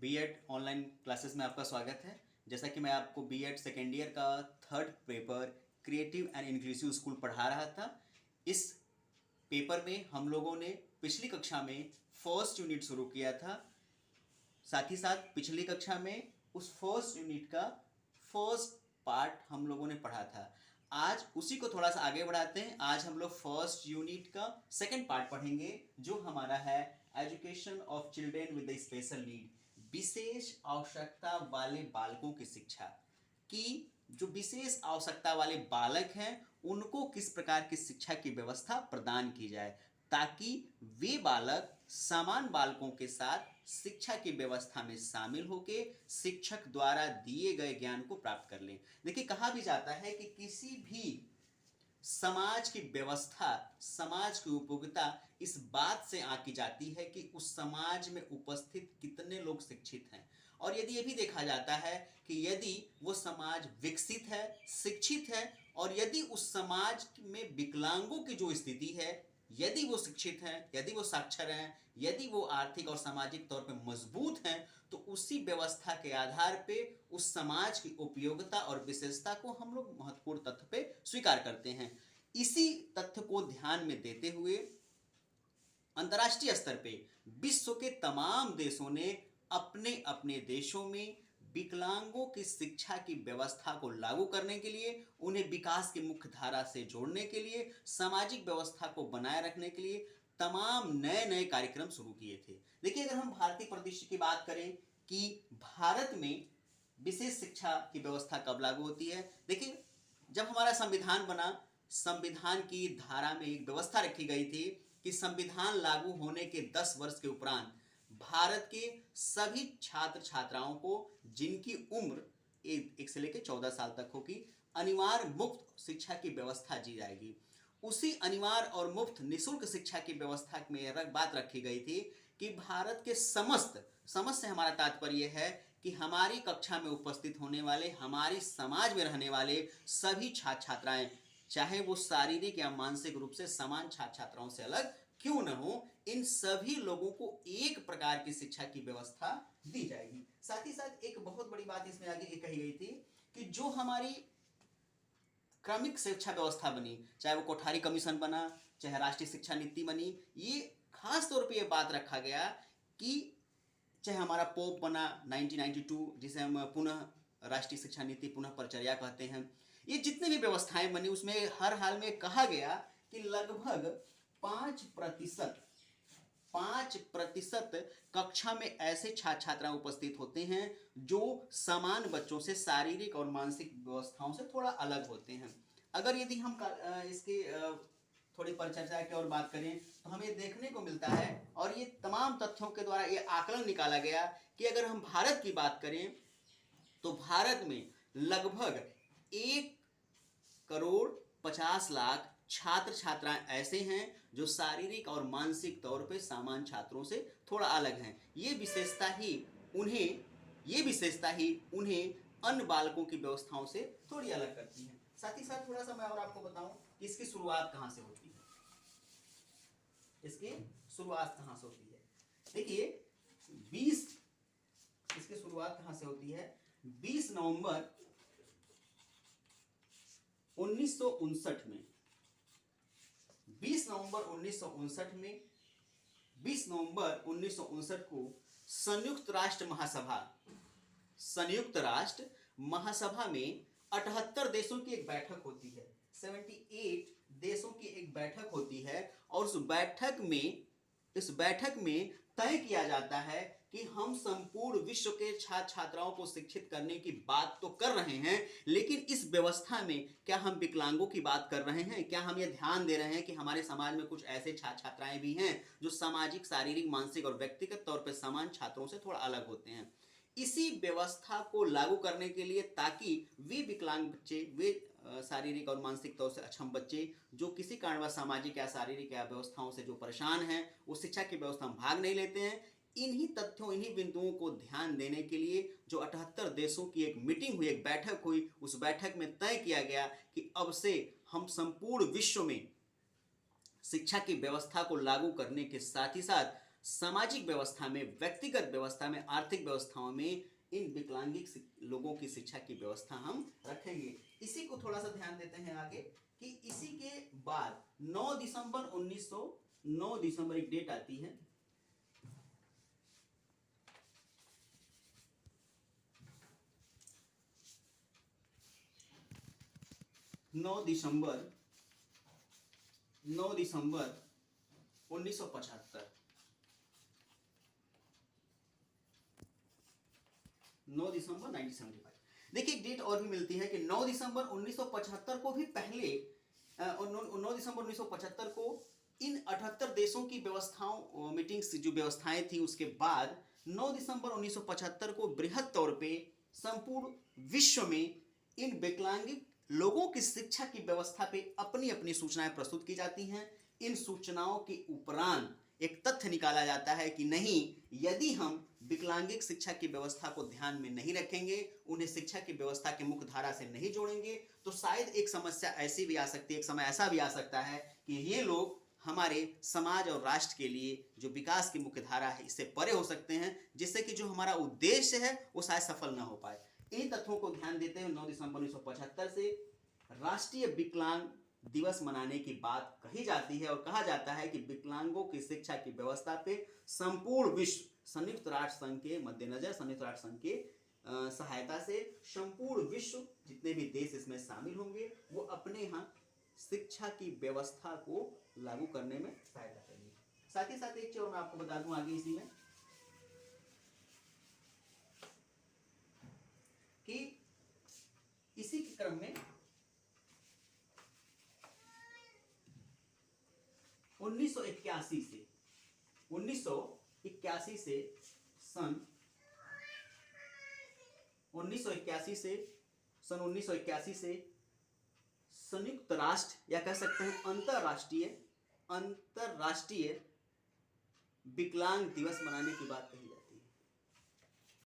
BEd online classes में आपका स्वागत है। जैसा कि मैं आपको बीएड सेकेंड ईयर का third paper creative and inclusive school पढ़ा रहा था। इस पेपर में हम लोगों ने पिछली कक्षा में फर्स्ट यूनिट शुरू किया था। साथ ही साथ पिछली कक्षा में उस फर्स्ट यूनिट का फर्स्ट पार्ट हम लोगों ने पढ़ा था। आज उसी को थोड़ा सा आगे बढ़ाते हैं। आज हम लोग फर्स्ट यूनिट का सेकंड पार्ट पढ़ेंगे, जो हमारा है education of children with special need, विशेष आवश्यकता वाले बालकों की शिक्षा। कि जो विशेष आवश्यकता वाले बालक हैं उनको किस प्रकार की शिक्षा की व्यवस्था प्रदान की जाए, ताकि वे बालक समान बालकों के साथ शिक्षा की व्यवस्था में शामिल होकर शिक्षक द्वारा दिए गए ज्ञान को प्राप्त कर लें। देखिए, कहा भी जाता है कि किसी भी समाज की व्यवस्था, समाज की उपयोगिता इस बात से आंकी जाती है कि उस समाज में उपस्थित कितने लोग शिक्षित हैं। और यदि ये भी देखा जाता है कि यदि वो समाज विकसित है, शिक्षित है, और यदि उस समाज में विकलांगों की जो स्थिति है, यदि वो शिक्षित हैं, यदि वो साक्षर हैं, यदि वो आर्थिक और सामाजिक तौर पर मजबूत हैं, तो उसी व्यवस्था के आधार पे उस समाज की उपयोगिता और विशेषता को हम लोग महत्वपूर्ण तथ्य पे स्वीकार करते हैं। इसी तथ्य को ध्यान में देते हुए अंतर्राष्ट्रीय स्तर पे विश्व के तमाम देशों ने अपने अपने देशों में विकलांगों की शिक्षा की व्यवस्था को लागू करने के लिए, उन्हें विकास की मुख्य धारा से जोड़ने के लिए, सामाजिक व्यवस्था को बनाए रखने के लिए तमाम नए नए कार्यक्रम शुरू किए थे। देखिए, अगर हम भारतीय परिदृश्य की बात करें कि भारत में विशेष शिक्षा की व्यवस्था कब लागू होती है। देखिए, जब हमारा संविधान बना, संविधान की धारा में एक व्यवस्था रखी गई थी कि संविधान लागू होने के 10 वर्ष के उपरांत भारत के सभी छात्र छात्राओं को, जिनकी उम्र 1 से लेकर 14 साल तक होगी, अनिवार्य मुफ्त शिक्षा की व्यवस्था दी जाएगी। उसी अनिवार्य और मुफ्त निःशुल्क शिक्षा की व्यवस्था में बात रखी गई थी कि भारत के समस्त से हमारा तात्पर्य है कि हमारी कक्षा में उपस्थित होने वाले, हमारी समाज में रहने वाले सभी छात्र छात्राएं, चाहे वो शारीरिक या मानसिक रूप से समान छात्र छात्राओं से अलग क्यों न हो, इन सभी लोगों को एक प्रकार की शिक्षा की व्यवस्था दी जाएगी। साथ ही साथ एक बहुत बड़ी बात इसमें आगे ये कही गई थी कि जो हमारी क्रमिक शिक्षा व्यवस्था बनी, चाहे वो कोठारी कमीशन बना, चाहे राष्ट्रीय शिक्षा नीति बनी, ये खास तौर पे ये बात रखा गया कि चाहे हमारा पोप बना 1992, जिसे हम पुनः राष्ट्रीय शिक्षा नीति पुनः परिचर्या कहते हैं, ये जितनी भी व्यवस्थाएं बनी उसमें हर हाल में कहा गया कि लगभग 5% कक्षा में ऐसे छात्र छात्राएं उपस्थित होते हैं जो समान बच्चों से शारीरिक और मानसिक व्यवस्थाओं से थोड़ा अलग होते हैं। अगर यदि हम इसके थोड़ी परिचर्चा की और बात करें तो हमें देखने को मिलता है, और ये तमाम तथ्यों के द्वारा ये आकलन निकाला गया कि अगर हम भारत की बात करें तो भारत में लगभग 1,50,00,000 छात्र छात्राएं ऐसे हैं जो शारीरिक और मानसिक तौर पे सामान्य छात्रों से थोड़ा अलग हैं। ये विशेषता ही उन्हें अन्य बालकों की व्यवस्थाओं से थोड़ी अलग करती है। साथ ही साथ थोड़ा सा मैं और आपको बताऊं कि इसकी शुरुआत कहां से होती है। देखिए, इसकी शुरुआत कहां से होती है। 20 नवंबर 1959 में 20 नवंबर 1959 को संयुक्त राष्ट्र महासभा में 78 देशों की एक बैठक होती है, 78 देशों की एक बैठक होती है, और इस बैठक में तय किया जाता है कि हम संपूर्ण विश्व के छात्र छात्राओं को शिक्षित करने की बात तो कर रहे हैं, लेकिन इस व्यवस्था में क्या हम विकलांगों की बात कर रहे हैं? क्या हम ये ध्यान दे रहे हैं कि हमारे समाज में कुछ ऐसे छात्र छात्राएं भी हैं जो सामाजिक, शारीरिक, मानसिक और व्यक्तिगत तौर पर समान छात्रों से थोड़ा अलग होते हैं? इसी व्यवस्था को लागू करने के लिए, ताकि वे विकलांग बच्चे, वे शारीरिक और मानसिक तौर से अक्षम बच्चे जो किसी कारणवश सामाजिक या शारीरिक या व्यवस्थाओं से जो परेशान हैं, वो शिक्षा की व्यवस्था में भाग नहीं लेते हैं, इन्हीं तथ्यों, इन्हीं बिंदुओं को ध्यान देने के लिए जो 78 देशों की एक मीटिंग हुई, एक बैठक हुई, उस बैठक में तय किया गया कि अब से हम संपूर्ण विश्व में शिक्षा की व्यवस्था को लागू करने के साथ ही साथ सामाजिक व्यवस्था में, व्यक्तिगत व्यवस्था में, आर्थिक व्यवस्थाओं में इन विकलांगिक लोगों की शिक्षा की व्यवस्था हम रखेंगे। इसी को थोड़ा सा ध्यान देते हैं आगे कि इसी के बाद 9 दिसंबर एक डेट आती है, 9 दिसंबर 1975, 9 दिसंबर 1975। देखिए एक डेट और भी मिलती है कि 9 दिसंबर 1975 को भी पहले 9 दिसंबर 1975 को इन 78 देशों की व्यवस्थाओं मीटिंग्स जो व्यवस्थाएं थी उसके बाद 9 दिसंबर 1975 को बृहद तौर पे संपूर्ण विश्व में इन विकलांगिक लोगों की शिक्षा की व्यवस्था पे अपनी अपनी सूचनाएं प्रस्तुत की जाती हैं। इन सूचनाओं के उपरांत एक तथ्य निकाला जाता है कि नहीं, यदि हम विकलांगिक शिक्षा की व्यवस्था को ध्यान में नहीं रखेंगे, उन्हें शिक्षा की व्यवस्था के मुख्य धारा से नहीं जोड़ेंगे, तो शायद एक समस्या ऐसी भी आ सकती है, एक समय ऐसा भी आ सकता है कि ये लोग हमारे समाज और राष्ट्र के लिए जो विकास की मुख्य धारा है इससे परे हो सकते हैं, जिससे कि जो हमारा उद्देश्य है वो शायद सफल ना हो पाए। इन तथ्यों को ध्यान देते हुए 9 दिसंबर 1975 से राष्ट्रीय विकलांग दिवस मनाने की बात कही जाती है और कहा जाता है कि विकलांगों की शिक्षा की व्यवस्था पे संपूर्ण विश्व संयुक्त राष्ट्र संघ के मद्देनजर, संयुक्त राष्ट्र संघ के सहायता से संपूर्ण विश्व जितने भी देश इसमें शामिल होंगे वो अपने यहाँ शिक्षा की व्यवस्था को लागू करने में सहायता करेंगे। साथ ही साथ एक चीज और मैं आपको बता दूं आगे इसी में कि इसी के क्रम में 1981 से सन 1981 से संयुक्त राष्ट्र या कह सकते हैं अंतरराष्ट्रीय विकलांग दिवस मनाने की बात कही जाती है।